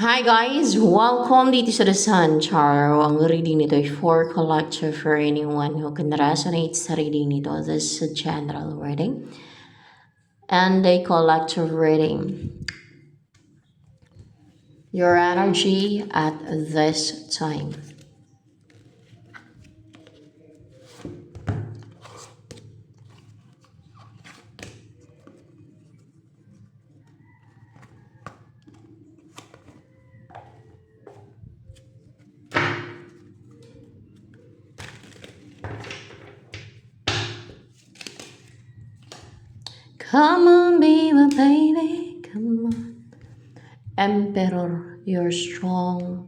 Hi guys! Welcome dito sa The Sun Charo. Ang reading nito ay for collective for anyone who can resonate sa reading nito. This is a general reading and a collective reading. Your energy at this time. Come on, be my baby, come on. Emperor, you're strong,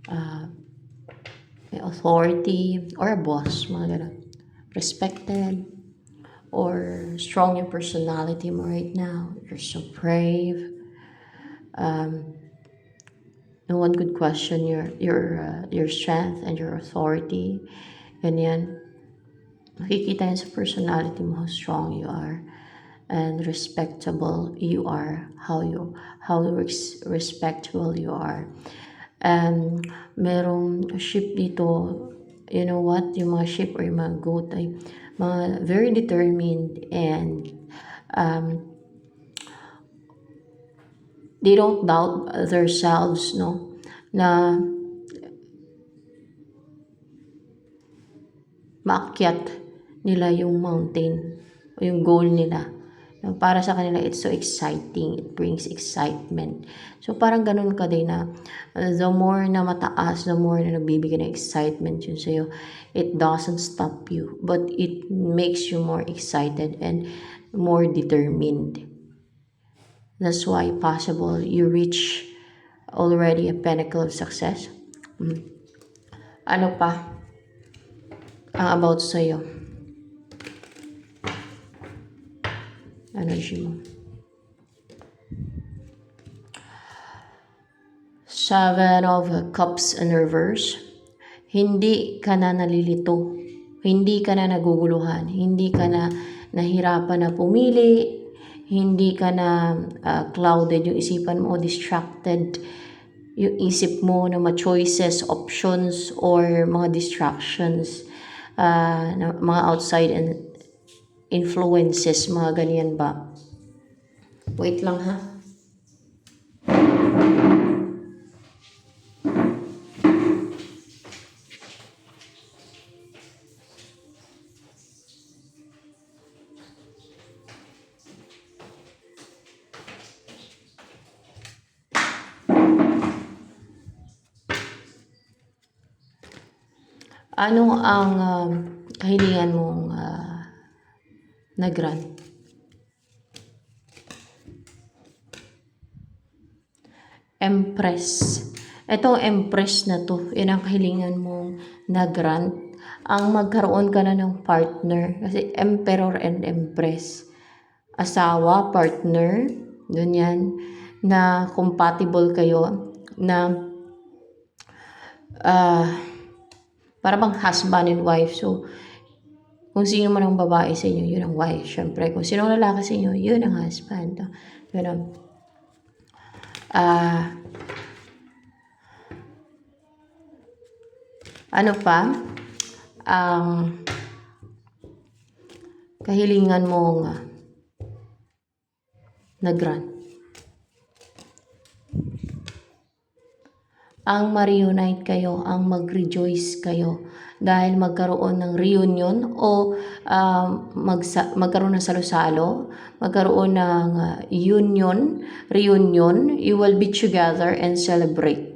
may authority, or a boss, mga ganun. Respected, or strong yung personality mo right now. You're so brave. No one could question your strength and your authority. Ganyan. Makikita yan sa personality mo how strong you are and respectable you are, how respectable you are. And merong sheep dito, you know what, yung mga sheep or yung mga goat ay mga very determined and they don't doubt themselves, no, na maakyat nila yung mountain o yung goal nila. Para sa kanila, it's so exciting. It brings excitement. So, parang ganun ka din na the more na mataas, the more na nagbibigay ng excitement yun sa'yo, it doesn't stop you, but it makes you more excited and more determined. That's why possible you reach already a pinnacle of success. Ano pa ang about sa'yo? Energy mo. 7 of Cups and Reverse. Hindi ka na nalilito. Hindi ka na naguguluhan. Hindi ka na nahirapan na pumili. Hindi ka na clouded yung isipan mo, distracted yung isip mo na mga choices, options, or mga distractions, na mga outside and influences, mga ganyan ba? Wait lang ha. Ano ang kahilingan mong nag-grant? Empress. Itong Empress na to, yun ang kahilingan mong nag-grant. Ang magkaroon ka na ng partner. Kasi Emperor and Empress. Asawa, partner, ganyan, na compatible kayo, na para bang husband and wife. So, kung sino man ang babae sa inyo, yun ang wife. Siyempre, kung sino ang lalaki sa inyo, yun ang husband. Ganun. Ano pa? Ang kahilingan mong nag-grant. Ang ma-reunite kayo, ang mag-rejoice kayo dahil magkaroon ng reunion o magkaroon ng salo-salo, magkaroon ng reunion, you will be together and celebrate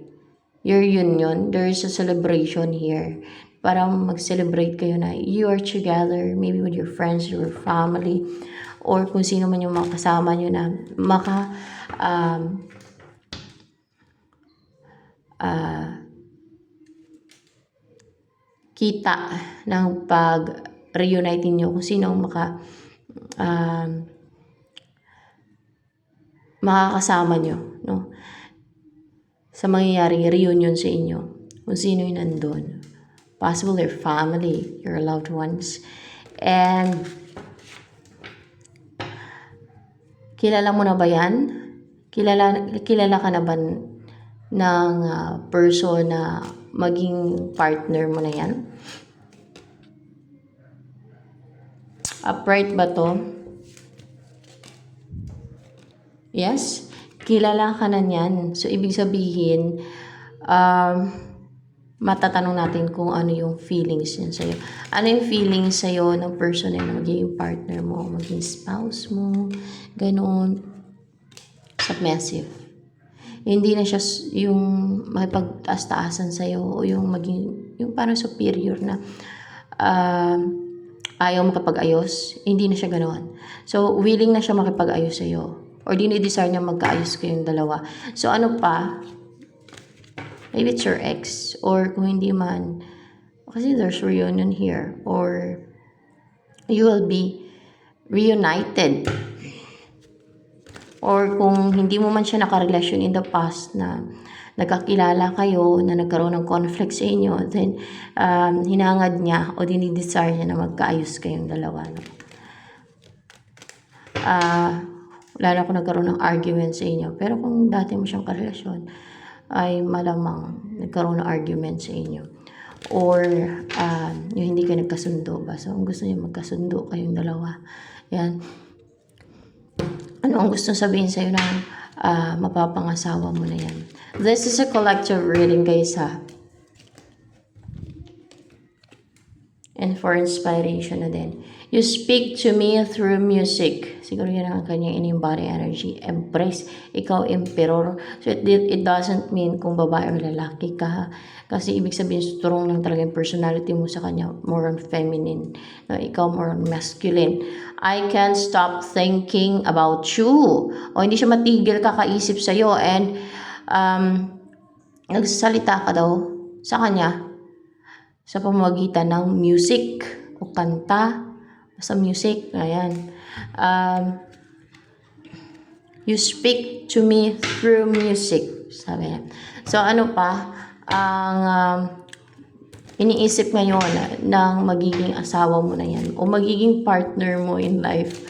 your union. There is a celebration here. Para mag-celebrate kayo na you are together, maybe with your friends, your family, or kung sino man yung makasama nyo na kita ng pag-reunite niyo, kung sino ang makakasama nyo, no? Sa mangyayaring reunion sa inyo, kung sino yung nandun. Possible your family, your loved ones. And kilala mo na ba yan? Kilala ka na ba ng person na maging partner mo na yan? Upright ba to? Yes? Kilala ka na niyan. So, ibig sabihin, matatanong natin kung ano yung feelings niya sa'yo. Ano yung feelings sa'yo ng person na magiging partner mo, maging spouse mo, ganoon. Submissive. Hindi na siya yung makipagtaas-taasan sa'yo o yung maging, yung parang superior na ayaw makapag-ayos. Hindi na siya ganoon. So, willing na siya makipag-ayos sa'yo. Or dinidesire niya magkaayos kayong dalawa. So, ano pa? Maybe it's your ex. Or kung hindi man, kasi there's reunion here. Or you will be reunited. Or kung hindi mo man siya nakarelasyon in the past na nagkakilala kayo, na nagkaroon ng conflict sa inyo, then hinangad niya o dinidesire niya na magkaayos kayong dalawa. No? Lalo kung nagkaroon ng argument sa inyo. Pero kung dati mo siyang karelasyon, ay malamang nagkaroon ng argument sa inyo. Or yung hindi kayo nagkasundo ba? So, ang gusto niyo magkasundo kayong dalawa. Yan. Ano ang gusto sabihin sa'yo ng mapapangasawa mo na yan? This is a collective reading, guys, ha? And for inspiration na din. You speak to me through music. Siguro yan ang kanyang in-embody energy. Empress. Ikaw, emperor. So, it doesn't mean kung babae o lalaki ka. Kasi ibig sabihin, strong lang talaga yung personality mo sa kanya. More on feminine. No, ikaw, more on masculine. I can't stop thinking about you. O, hindi siya matigil kakaisip sa'yo. And, nagsasalita ka daw sa kanya sa pamamagitan ng music o kanta. Sa music, ayan. You speak to me through music, sabi niya. So, ano pa, ang iniisip ngayon ng magiging asawa mo na yan o magiging partner mo in life,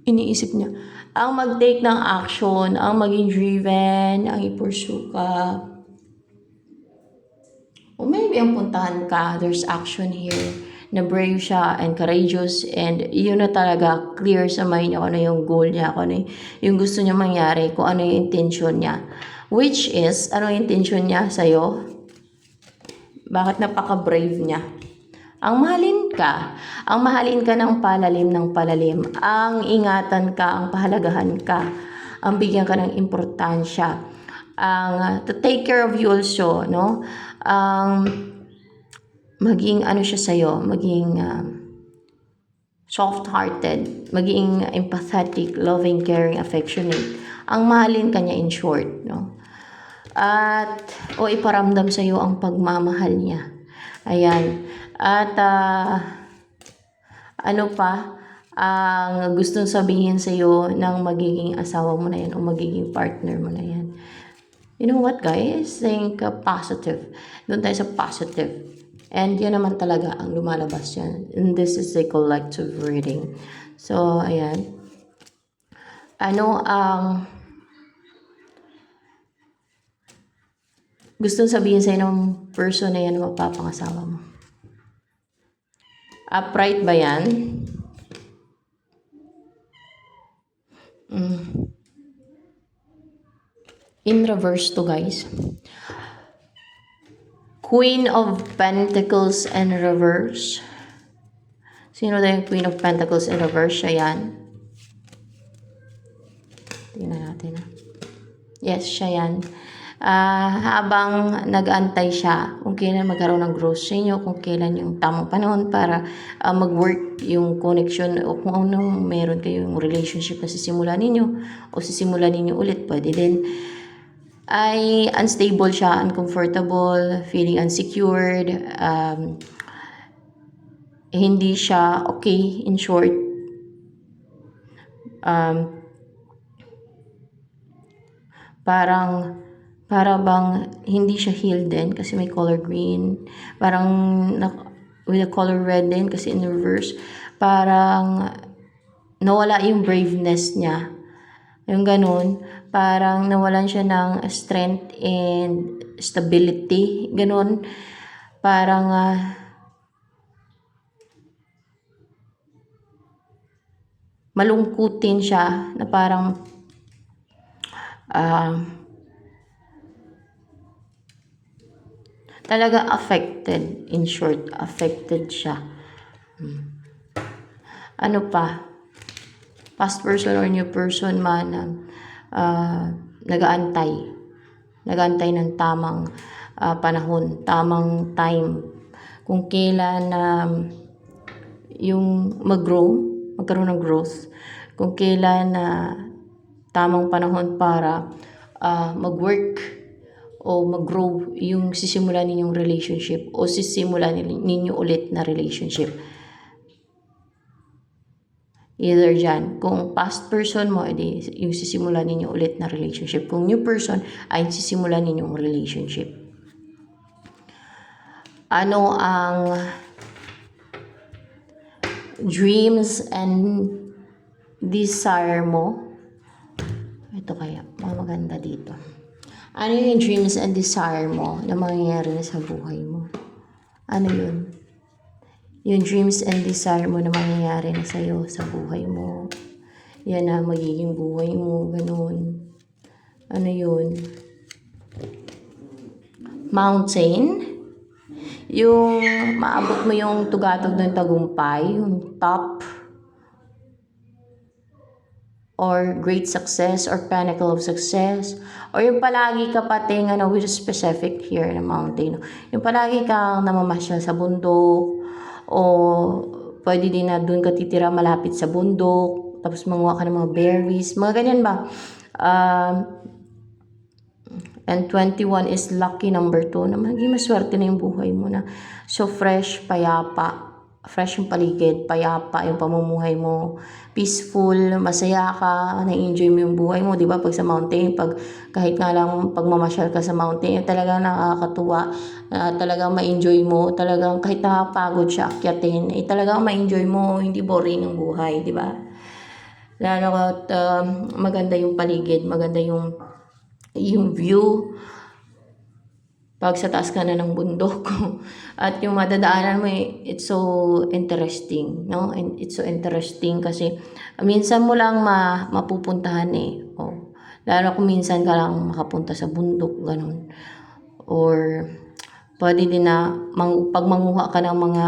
iniisip niya, ang mag-take ng action, ang maging driven, ang i-pursue ka, o maybe ang puntahan ka, there's action here, na brave siya and courageous, and yun na talaga clear sa mind niya kung ano yung goal niya, kung ano yung gusto niya mangyari, kung ano yung intention niya. Which is, ano yung intention niya sa'yo? Bakit napaka-brave niya? Ang mahalin ka ng palalim, ang ingatan ka, ang pahalagahan ka, ang bigyan ka ng importansya, ang to take care of you also, no? Maging ano siya sa'yo, maging soft-hearted, maging empathetic, loving, caring, affectionate. Ang mahalin ka niya in short, no? At, o iparamdam sa'yo ang pagmamahal niya. Ayan. At, ano pa, ang gustong sabihin sa'yo ng magiging asawa mo na yan o magiging partner mo na yan. You know what, guys? Think positive. Doon tayo sa positive. And yun naman talaga ang lumalabas yan. And this is a collective reading. So, ayan. Ano ang gustong sabihin sa'yo ng person na yan na mapapangasawa mo? Upright ba yan? In reverse to, guys. Queen of Pentacles in reverse. Sino daw yung Queen of Pentacles in reverse? Siya yan. Tingnan natin. Yes, siya yan. Habang nag-aantay siya kung kailan magkaroon ng growth sa inyo, kung kailan yung tamang panahon para mag-work yung connection o kung anong meron kayong relationship na sisimulan ninyo o sisimulan ninyo ulit, pwede din. Ay unstable siya, uncomfortable, feeling unsecured, hindi siya okay, in short. Para bang hindi siya healed din kasi may color green, parang with a color red din kasi in reverse, parang nawala yung braveness niya. Yung ganun, parang nawalan siya ng strength and stability. Ganun, parang malungkutin siya na parang ah, talaga affected. In short, affected siya. Ano pa? Past person or new person man nag-aantay. Nag-aantay ng tamang panahon, tamang time. Kung kailan yung mag-grow, magkaroon ng growth. Kung kailan tamang panahon para mag-work o mag-grow yung sisimulan ninyong relationship o sisimulan ninyo ulit na relationship. Either dyan, kung past person mo, edi yung sisimulan ninyo ulit na relationship. Kung new person, ay sisimulan ninyong relationship. Ano ang dreams and desire mo? Ito kaya, maganda dito. Ano yung dreams and desire mo na mangyayari na sa buhay mo? Ano yun? Yung dreams and desire mo na mangyayari na sa'yo sa buhay mo. Yan na magiging buhay mo, ganun. Ano yun? Mountain. Yung maabot mo yung tugatog ng tagumpay, yung top or great success or pinnacle of success, or yung palagi ka pating with specific here na mountain, yung palagi kang namamasyal sa bundok, o pwede din na doon ka titira malapit sa bundok, tapos manguha ka ng mga berries, mga ganyan ba? And 21 is lucky number 2 na maging maswerte na yung buhay mo na so fresh, payapa, fresh yung paligid, payapa yung pamumuhay mo, peaceful, masaya ka, na-enjoy mo yung buhay mo, di ba? Pag sa mountain, pag kahit nga lang pagmamasyal ka sa mountain, talagang nakakatuwa, talagang ma-enjoy mo, talagang kahit nakapagod siya akyatin, talagang ma-enjoy mo, hindi boring ang buhay, di ba? Lalo at maganda yung paligid, maganda yung view pag sa taas ka na ng bundok at yung madadaanan mo it's so interesting, no? And it's so interesting kasi minsan mo lang mapupuntahan lalo kung minsan ka lang makapunta sa bundok, ganun, or pwede din na pag manguha ka ng mga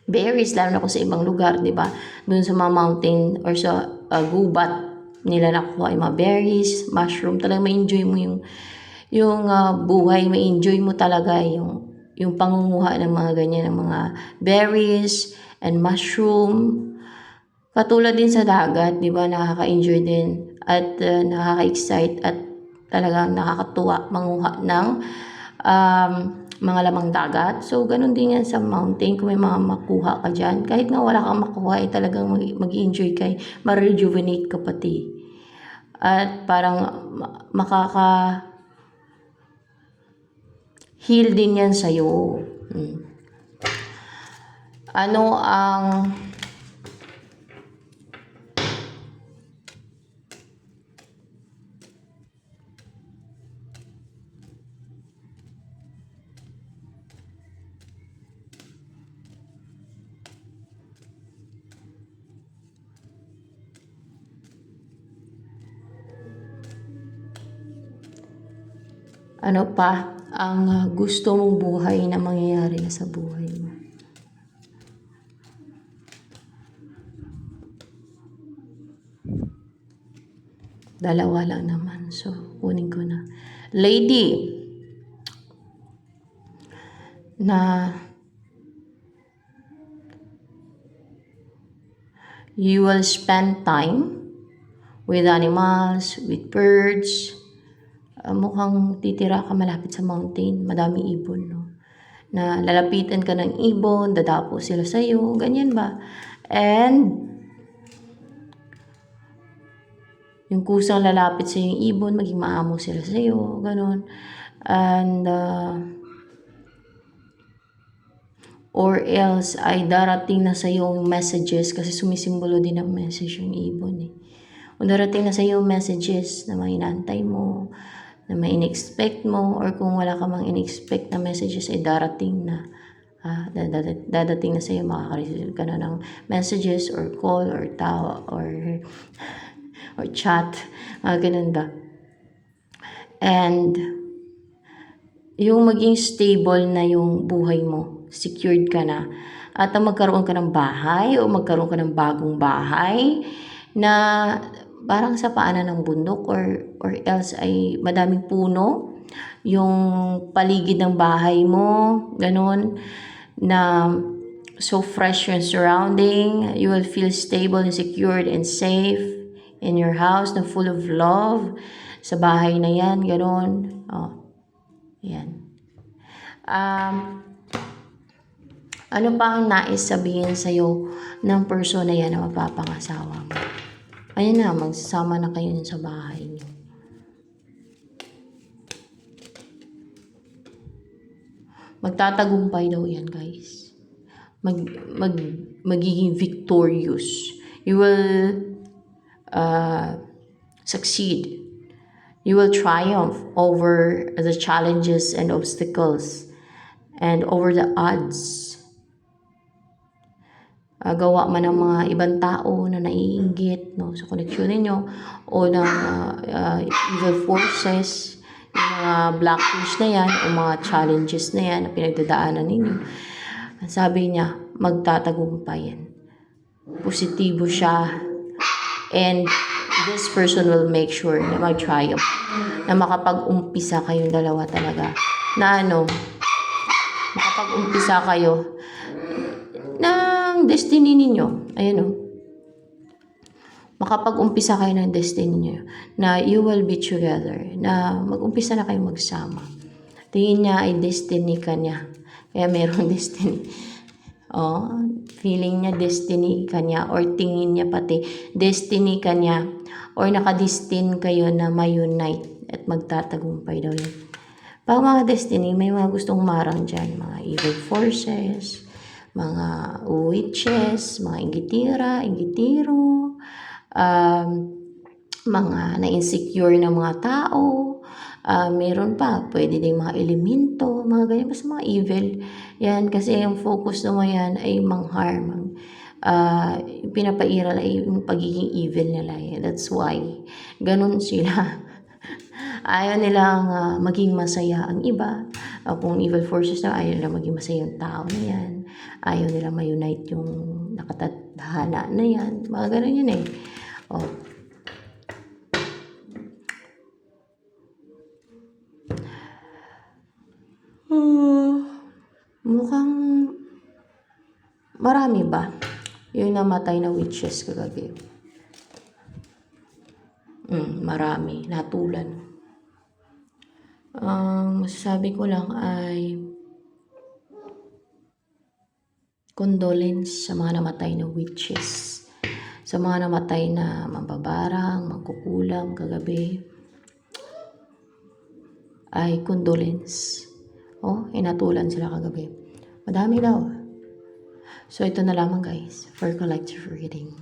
berries, lalo na kung sa ibang lugar, di ba? Doon sa mga mountain or sa gubat nila nakuha yung mga berries, mushroom, talagang ma-enjoy mo yung buhay, ma-enjoy mo talaga yung pangunguha ng mga ganyan, ng mga berries and mushroom. Katulad din sa dagat, di ba? Nakaka-enjoy din at nakaka-excite at talagang nakakatuwa manguha ng mga lamang dagat. So, ganun din yan sa mountain. Kung may mga makuha ka dyan, kahit nga wala kang makuha, talagang mag-enjoy ka, ma-rejuvenate ka pati. At parang makaka-heal din yan sa'yo. Ano ang ano pa ang gusto mong buhay na mangyayari na sa buhay mo? Dalawa lang naman. So, kunin ko na. Lady, na you will spend time with animals, with birds. Mukhang titira ka malapit sa mountain, madaming ibon, no? Na lalapitan ka ng ibon, dadapo sila sa'yo, ganyan ba? And yung kusang lalapit sa yung ibon, maging maamo sila sa'yo, ganun. And or else ay darating na sa yung messages kasi sumisimbolo din ng message yung ibon Kung darating na sa'yo messages na mga inaantay mo, na may in-expect mo, or kung wala ka mang in-expect na messages ay darating na. Dadating na sa'yo, makaka-receive ka na ng messages or call or tawa or chat, mga ganun ba. And yung maging stable na yung buhay mo, secured ka na, at magkaroon ka ng bahay o magkaroon ka ng bagong bahay na parang sa paanan ng bundok or else ay madaming puno yung paligid ng bahay mo, ganun, na so fresh yung surrounding. You will feel stable and secured and safe in your house na full of love sa bahay na yan, ganun. Yan. Ano pa ang nais sabihin sa'yo ng person na yan na mapapangasawa mo? Ayun na, magsasama na kayo sa bahay niyo. Magtatagumpay daw yan, guys. Magiging victorious. You will succeed. You will triumph over the challenges and obstacles and over the odds. Gawa man ng mga ibang tao na naiinggit, no, sa connection ninyo o ng evil forces, yung mga blackfish na yan o mga challenges na yan na pinagdadaanan ninyo. Sabi niya, magtatagumpay yan. Positibo siya. And this person will make sure na mag-triumph. Na makapag-umpisa kayong dalawa talaga. Na makapag-umpisa kayo ng destiny ninyo. Ayan o. Makapag-umpisa kayo ng destiny niyo. Na you will be together. Na mag-umpisa na kayo magsama. Tingin niya ay destiny ka niya. Kaya mayroong destiny. Feeling niya destiny ka niya or tingin niya pati destiny ka niya or nakadestin kayo na ma-unite at magtatagumpay daw yun. Pag mga destiny, may mga gustong marang dyan. Mga evil forces, mga witches, mga inggitiro, mga na-insecure na mga tao. Meron pa, pwede din mga elemento, mga ganyan, basta mga evil. Yan, kasi yung focus naman yan ay mang-harm. Pinapairal ay yung pagiging evil nila. That's why, ganun sila. Ayaw nilang maging masaya ang iba. Kung evil forces na, ayaw nila maging masaya yung tao na yan. Ayaw nila ma-unite yung nakatadhana na yan. Mga ganun yun eh. Mukhang marami ba yung namatay na witches kagabi? Marami, natulan. Masasabi ko lang ay condolence sa mga namatay na witches, sa mga namatay na mambabarang, mangkukulam kagabi, ay condolence. Hinatulan sila kagabi. Madami daw. So ito na lamang guys for collective reading.